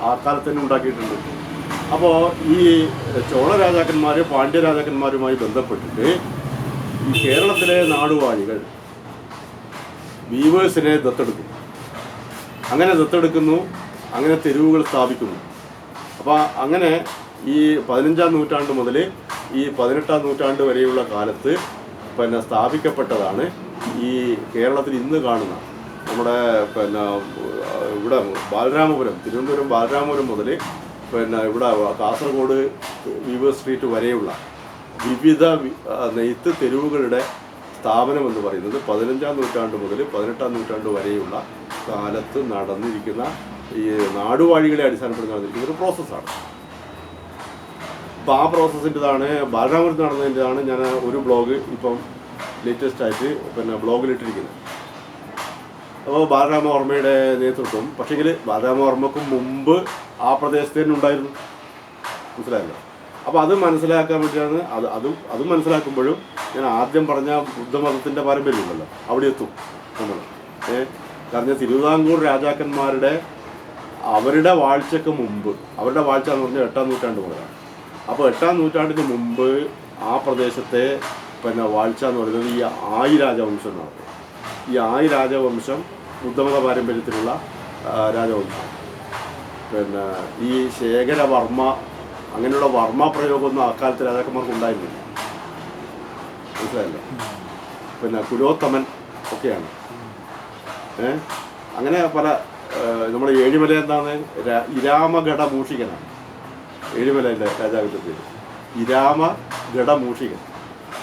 ആ കാലത്ത് തന്നെ ഉണ്ടാക്കിയിട്ടുണ്ട്. അപ്പോൾ ഈ ചോള രാജാക്കന്മാർ പാണ്ഡ്യ രാജാക്കന്മാരുമായി ബന്ധപ്പെട്ടിട്ട് ഈ കേരളത്തിലെ നാടുവാഴികൾ വീവേഴ്സിനെ ദത്തെടുക്കും. അങ്ങനെ ദത്തെടുക്കുന്നു, അങ്ങനെ തെരുവുകൾ സ്ഥാപിക്കുന്നു. അപ്പോൾ അങ്ങനെ ഈ 15-ാം നൂറ്റാണ്ട് മുതൽ ഈ 18-ാം നൂറ്റാണ്ട് വരെയുള്ള കാലത്ത് സ്ഥാപിക്കപ്പെട്ടതാണ് ഈ കേരളത്തിൽ ഇന്ന് കാണുന്ന നമ്മുടെ ഇവിടെ ബാലരാമപുരം, തിരുവനന്തപുരം ബാലരാമപുരം മുതൽ ഇവിടെ കാസർഗോഡ് വീവേഴ്സ് സ്ട്രീറ്റ് വരെയുള്ള വിവിധ നെയ്ത്ത് തെരുവുകളുടെ സ്ഥാപനം എന്ന് പറയുന്നത് 15-ാം നൂറ്റാണ്ട് മുതൽ 18-ാം നൂറ്റാണ്ട് വരെയുള്ള കാലത്ത് നടന്നിരിക്കുന്ന ഈ നാടുവാഴികളെ അടിസ്ഥാനപ്പെടുത്തി നടന്നിരിക്കുന്ന ഒരു പ്രോസസ്സാണ്. അപ്പോൾ ആ പ്രോസസ്സിൻ്റെതാണ് ബാലരാമപുരത്ത് നടന്നതിൻ്റെതാണ് ഞാൻ ഒരു ബ്ലോഗ് ഇപ്പം ലേറ്റസ്റ്റായിട്ട് ബ്ലോഗിലിട്ടിരിക്കുന്നത്. അപ്പോൾ ബാലരാമവർമ്മയുടെ നേതൃത്വം, പക്ഷേങ്കിൽ ബാലരാമവർമ്മക്കും മുമ്പ് ആ പ്രദേശത്ത് തന്നെ ഉണ്ടായിരുന്നു, മനസ്സിലായല്ലോ. അപ്പോൾ അത് മനസ്സിലാക്കാൻ വേണ്ടിയാണ് അതും മനസ്സിലാക്കുമ്പോഴും ഞാൻ ആദ്യം പറഞ്ഞ ബുദ്ധമതത്തിൻ്റെ പാരമ്പര്യമുണ്ടല്ലോ അവിടെ എത്തും നമ്മൾ. കാരണം തിരുവിതാംകൂർ രാജാക്കന്മാരുടെ അവരുടെ വാഴ്ചക്ക് മുമ്പ്, അവരുടെ വാഴ്ച എന്ന് പറഞ്ഞാൽ 8-ാം നൂറ്റാണ്ട് മുതലാണ്. അപ്പോൾ 8-ാം നൂറ്റാണ്ടിന് മുമ്പ് ആ പ്രദേശത്തെ വാഴ്ച എന്ന് പറയുന്നത് ഈ ആയി രാജവംശം എന്നാണ്. ഈ ആയി രാജവംശം ബുദ്ധമത പാരമ്പര്യത്തിലുള്ള രാജവംശം. ഈ ശേഖരവർമ്മ അങ്ങനെയുള്ള വർമ്മ പ്രയോഗമൊന്നും അക്കാലത്ത് രാജാക്കന്മാർക്ക് ഉണ്ടായിരുന്നില്ല, മനസ്സിലായല്ലോ. കുലോത്തമൻ ഒക്കെയാണ്. അങ്ങനെ പല നമ്മുടെ ഏഴിമല എന്താണ്, ഇരാമഘടമൂഷികനാണ് ഏഴിമലയിലെ രാജാവിൻ്റെ പേര്, ഇരാമഘടമൂഷികൻ,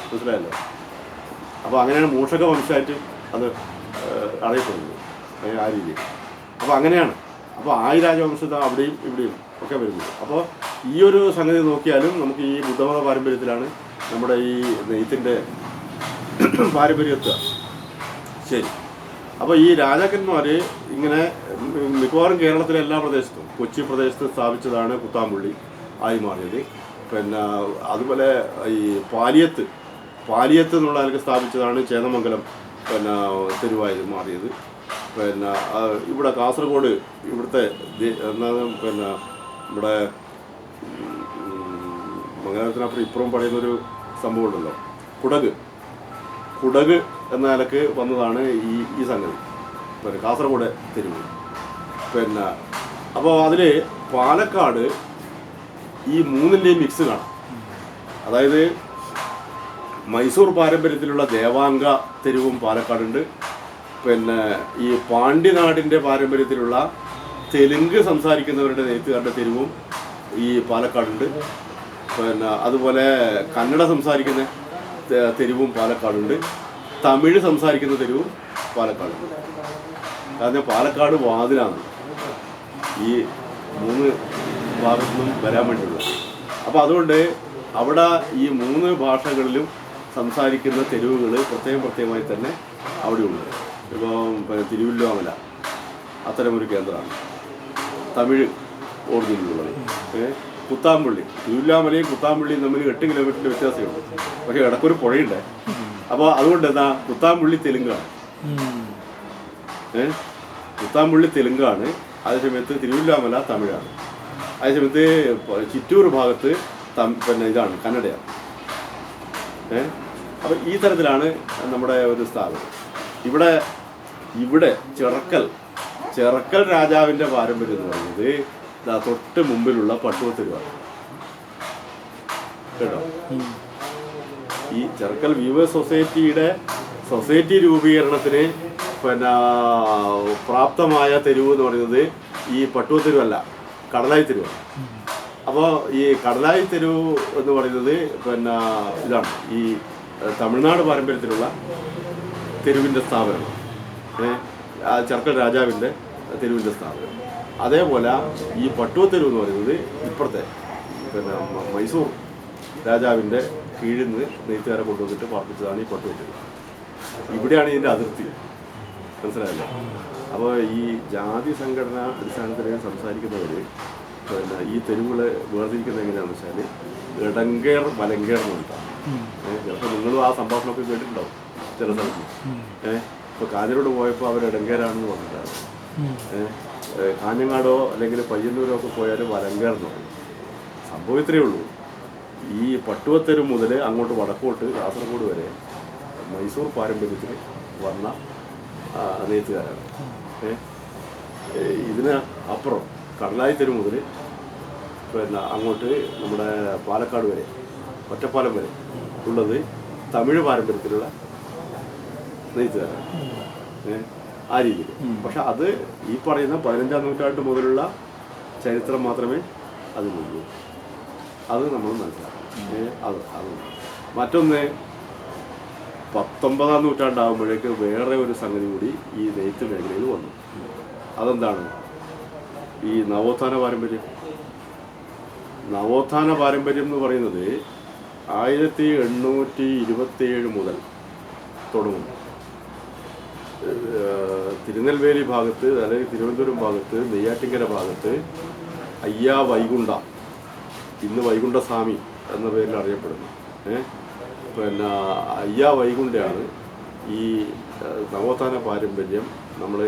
മനസ്സിലായല്ലോ. അപ്പോൾ അങ്ങനെയാണ് മൂഷക വംശമായിട്ട് അത് അറിയപ്പെടുന്നത് ആ രീതിയിൽ. അപ്പോൾ അങ്ങനെയാണ്. അപ്പോൾ ആയി രാജവംശത അവിടെയും ഇവിടെയും ഒക്കെ വരുന്നത്. അപ്പോൾ ഈ ഒരു സംഗതി നോക്കിയാലും നമുക്ക് ഈ ബുദ്ധമത പാരമ്പര്യത്തിലാണ് നമ്മുടെ ഈ നെയ്ത്തിൻ്റെ പാരമ്പര്യം എത്തുക. ശരി. അപ്പോൾ ഈ രാജാക്കന്മാർ ഇങ്ങനെ മിക്കവാറും കേരളത്തിലെ എല്ലാ പ്രദേശത്തും, കൊച്ചി പ്രദേശത്ത് സ്ഥാപിച്ചതാണ് കുത്താമ്പുള്ളി ആയി മാറിയത്. അതുപോലെ ഈ പാലിയത്ത് എന്നുള്ള അതിലേക്ക് സ്ഥാപിച്ചതാണ് ചേന്നമംഗലം തെരുവായി മാറിയത്. ഇവിടെ കാസർഗോഡ് ഇവിടുത്തെ ഇവിടെ മംഗലത്തിനപ്പുറം ഇപ്പുറം പറയുന്നൊരു സംഭവം ഉണ്ടല്ലോ, കുടക് എന്ന നിലക്ക് വന്നതാണ് ഈ സംഗതി, കാസർഗോഡ് തെരുവ്. അപ്പോൾ അതിൽ പാലക്കാട് ഈ മൂന്നിൻ്റെയും മിക്സ് കാണാം. അതായത് മൈസൂർ പാരമ്പര്യത്തിലുള്ള ദേവാംഗ തെരുവും പാലക്കാടുണ്ട്. ഈ പാണ്ഡ്യനാടിൻ്റെ പാരമ്പര്യത്തിലുള്ള തെലുങ്ക് സംസാരിക്കുന്നവരുടെ നെയ്ത്തുകാരുടെ തെരുവും ഈ പാലക്കാടുണ്ട്. അതുപോലെ കന്നഡ സംസാരിക്കുന്ന തെരുവും പാലക്കാടുണ്ട്. തമിഴ് സംസാരിക്കുന്ന തെരുവും പാലക്കാടുണ്ട്. കാരണം പാലക്കാട് വാതിലാണ് ഈ മൂന്ന് ഭാഗത്തു നിന്നും വരാൻ വേണ്ടിയുള്ളത്. അപ്പോൾ അതുകൊണ്ട് അവിടെ ഈ മൂന്ന് ഭാഷകളിലും സംസാരിക്കുന്ന തെരുവുകൾ പ്രത്യേകമായി തന്നെ അവിടെയുണ്ട്. ഇപ്പോൾ തിരുവല്ലോമല അത്തരമൊരു കേന്ദ്രമാണ്, തമിഴ് ഒറിജിനിലുള്ളത്. കുത്താമ്പുള്ളി, തിരുവല്ലാമലയും കുത്താമ്പുള്ളിയും തമ്മിൽ 8 കിലോമീറ്ററിൻ്റെ വ്യത്യാസമുണ്ട്, പക്ഷേ ഇടയ്ക്കൊരു പുഴയുണ്ട്. അപ്പോൾ അതുകൊണ്ട് എന്താ, കുത്താമ്പുള്ളി തെലുങ്കാണ്. കുത്താമ്പുള്ളി തെലുങ്കാണ്, അതേസമയത്ത് തിരുവല്ലാമല തമിഴാണ്. അതേസമയത്ത് ചിറ്റൂർ ഭാഗത്ത് ഇതാണ്, കന്നഡയാണ്. അപ്പോൾ ഈ തരത്തിലാണ് നമ്മുടെ ഒരു സ്ഥാപനം. ഇവിടെ ചിറക്കൽ രാജാവിൻ്റെ പാരമ്പര്യം എന്ന് പറയുന്നത് തൊട്ട് മുമ്പിലുള്ള പട്ടുവത്തെരുവാണ് കേട്ടോ. ഈ ചിറക്കൽ വീവേഴ്സ് സൊസൈറ്റി രൂപീകരണത്തിന് പ്രാപ്തമായ തെരുവ് എന്ന് പറയുന്നത് ഈ പട്ടുവത്തെരുവല്ല, കടലായി തെരുവാണ്. അപ്പോൾ ഈ കടലായി തെരുവ് എന്ന് പറയുന്നത് ഇതാണ് ഈ തമിഴ്നാട് പാരമ്പര്യത്തിലുള്ള തെരുവിൻ്റെ സ്ഥാപനം, ചിറക്കൽ രാജാവിൻ്റെ തെരുവിൻ്റെ സ്ഥാപനം. അതേപോലെ ഈ പട്ടുവത്തെരുവ് എന്ന് പറയുന്നത് ഇപ്പുറത്തെ മൈസൂർ രാജാവിൻ്റെ കീഴിൽ നിന്ന് നെയ്ത്തുകാരെ കൊണ്ടുവന്നിട്ട് പാർപ്പിച്ചതാണ് ഈ പട്ടുവത്തെരുവ്. ഇവിടെയാണ് ഇതിൻ്റെ അതിർത്തി, മനസ്സിലായല്ലോ. അപ്പോൾ ഈ ജാതി സംഘടന അടിസ്ഥാനത്തിൽ സംസാരിക്കുന്നവർ ഈ തെരുവുകൾ വേർതിരിക്കുന്നത് എങ്ങനെയാണെന്ന് വെച്ചാൽ ഇടങ്കേർ വലങ്കേർ എന്ന് പറഞ്ഞാൽ ചിലപ്പോൾ നിങ്ങളും ആ സംഭാഷണമൊക്കെ കേട്ടിട്ടുണ്ടാവും ചില സ്ഥലത്ത്. ഇപ്പോൾ കാഞ്ഞിരോട് പോയപ്പോൾ അവർ ഇടങ്കേരാണെന്ന് പറഞ്ഞിട്ടാണ്. കാഞ്ഞങ്ങാടോ അല്ലെങ്കിൽ പയ്യന്നൂരോ ഒക്കെ പോയാൽ വലങ്കേർന്ന് പറയും. സംഭവം ഇത്രയേ ഉള്ളൂ. ഈ പട്ടുവത്തെരു മുതൽ അങ്ങോട്ട് വടക്കോട്ട് കാസർഗോഡ് വരെ മൈസൂർ പാരമ്പര്യത്തിൽ വന്ന നെയ്ത്തുകാരാണ്. ഇതിന് അപ്പുറം കടലായിത്തെരു മുതൽ പിന്നെ അങ്ങോട്ട് നമ്മുടെ പാലക്കാട് വരെ ഒറ്റപ്പാലം വരെ ഉള്ളത് തമിഴ് പാരമ്പര്യത്തിലുള്ള നെയ്ത്തുകാരാണ്. ആ രീതിയിൽ. പക്ഷെ അത് ഈ പറയുന്ന 15-ാം നൂറ്റാണ്ട് മുതലുള്ള ചരിത്രം മാത്രമേ അതിനുള്ളൂ. അത് നമ്മൾ മനസ്സിലാക്കണം. അത് മറ്റൊന്ന് 19-ാം നൂറ്റാണ്ടാകുമ്പോഴേക്ക് വേറെ ഒരു സംഗതി കൂടി ഈ നെയ്ത്ത് മേഖലയിൽ വന്നു. അതെന്താണ്? ഈ നവോത്ഥാന പാരമ്പര്യം. നവോത്ഥാന പാരമ്പര്യം എന്ന് പറയുന്നത് 1827 മുതൽ തുടങ്ങും. തിരുനെൽവേലി ഭാഗത്ത് അല്ലെങ്കിൽ തിരുവനന്തപുരം ഭാഗത്ത് നെയ്യാറ്റിങ്കര ഭാഗത്ത് അയ്യാ വൈകുണ്ഠ, ഇന്ന് വൈകുണ്ഠസ്വാമി എന്ന പേരിൽ അറിയപ്പെടുന്നു. പിന്നെ അയ്യാ വൈകുണ്ഠയാണ് ഈ നവോത്ഥാന പാരമ്പര്യം നമ്മൾ